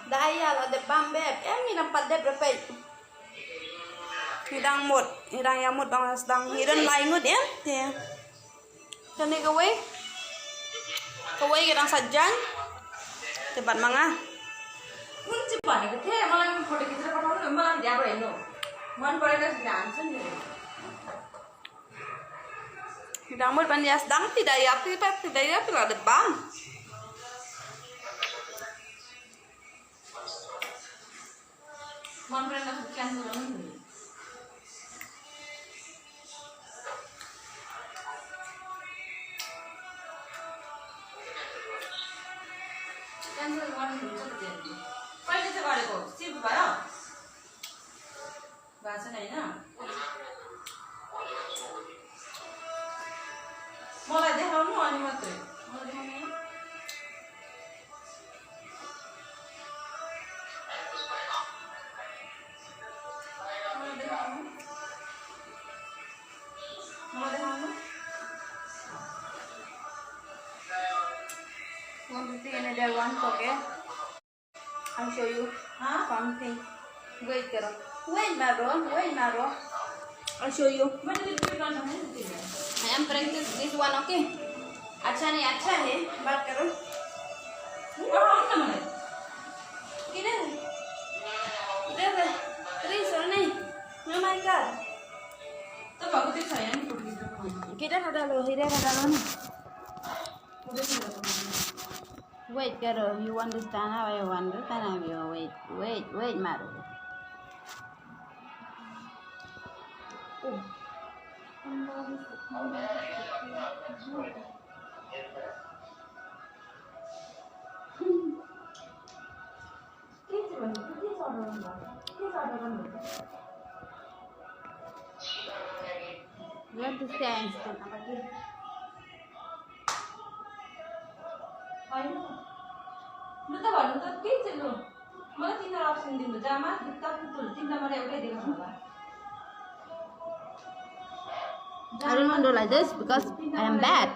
Daya là đẹp bam bẹp em mi làm pat đẹp repet. Hidang yang mut bang sedang hidan lain ngut ya. Dia. Kani kawai kita sajan. Cepat manga. Mun cepat ni kita malah foto kita pakai malah dia apa ini? Man pada dah dancer ni. Hidang mut pan dia sedang tidak ya pila đẹp bam. Man pada dah cancel ni. Cancel one ni. Pada kita balik ko, sip bayar. Bahasa ni na. Mulai deh kamu ani matre. Mulai deh kamu. There once, okay? I'll show you something. Wait, karo. Wait, Maro. I'll show you. I am practice this one, okay? अच्छा है. बात करो. किधर? Please, or नहीं? Oh my God. तो बाबू देख साया नहीं फोटो किधर हटा लो ना. Wait, girl, you understand how I understand how you wait, Maru. You understand? Lu tahu baru tu kecil lu. Malah tinggal option di tu jama, kita betul tinggal mana yang boleh dengan apa. I don't want to do like this because I am bad.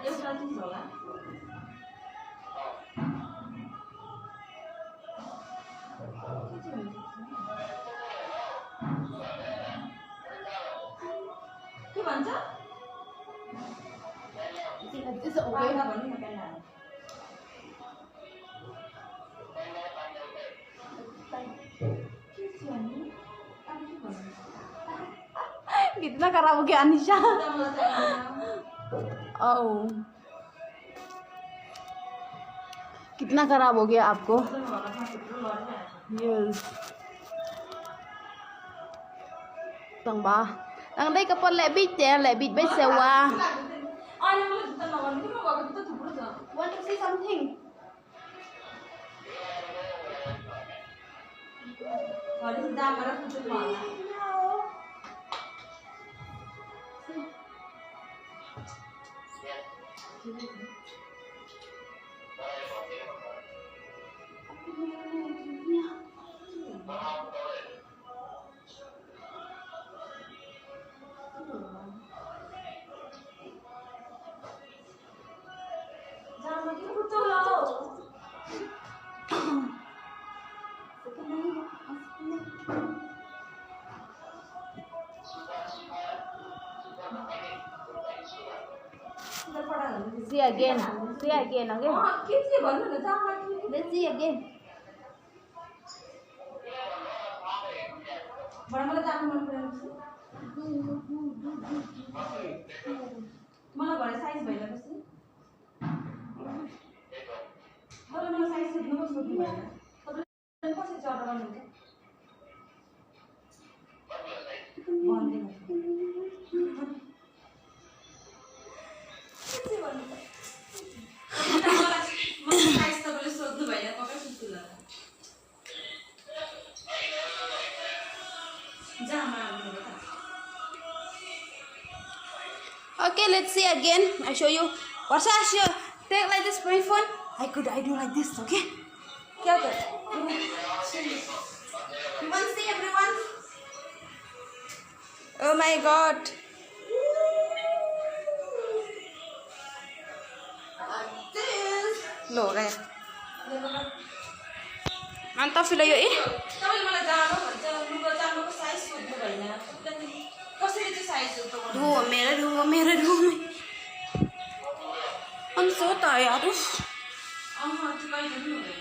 Gimana? It's okay. कितना खराब हो गया Anisha. Oh. कितना खराब हो गया आपको? Yes. Tầng 3. Đằng đây có con lẹ bít bây giờ qua. Want to see something? See again, okay? Let's see again. Mana bada size bhayera पछि मलाई size सोध्नु म सोध्नु भएन तपाईले कसरी अर्डर गर्नुहुन्छ भन्दिनु के भन्नु मलाई size तपाईले सोध्नु भएन पक्कै सुत्नु ल Jama Okay, let's see again. I show you. What's that? Take like this my phone. I do like this, okay? क्या कर? You want to see everyone? Oh my god. Loh kayak. Mantap sih yo ih. तपाईँले मलाई जानु भन्छ लुगा जानुको size सोध्नु भएन कसरी चाहिँ साइज सोध्नु मेरा धो I'm so tired. त्यो कहिले पनि हुँदैन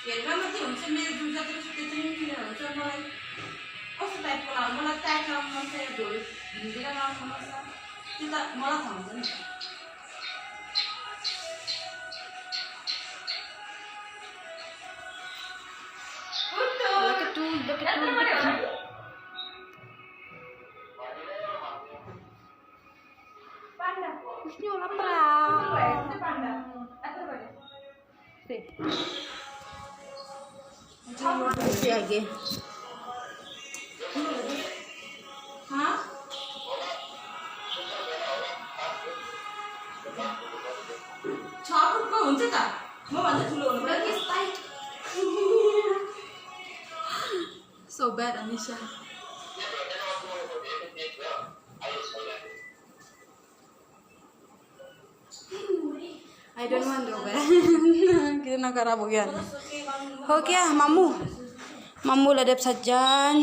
हेर्न मात्रै हुन्छ मेरो जुन जति त्यो चाहिँ किन हुन्छ मलाई कस्तो टाइपको लाग्छ मलाई टाइट लाउनु मन छ ढोल भिजेर लाउनु मन छ त्यो त मलाई थाहा हुन्छ नि Ini orang perang. Si lagi. Hah? छापुको हुन्छ त म भन्दा ठुलो हुनु पर्यो कि tight So bad, Anisha. I don't want to wear. Kita nak karabu yan. Ho kya, mamu ladap sajan.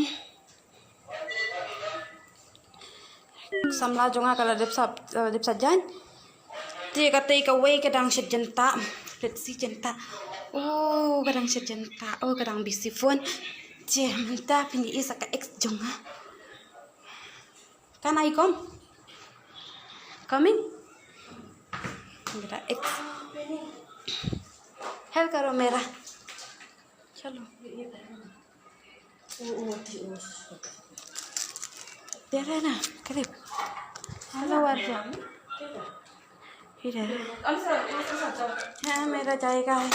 Samla jonga kala ladap sajan. Ti kata away kadang sejenta. Let's see jenta. Oh, kadang sejenta. Oh, kadang busy phone. Cie, menta pini isa ka ex jonga. Can I come? Coming? मेरा x help करो मेरा चलो तेरा ना करीब hello वर्षा इधर हाँ मेरा जाएगा है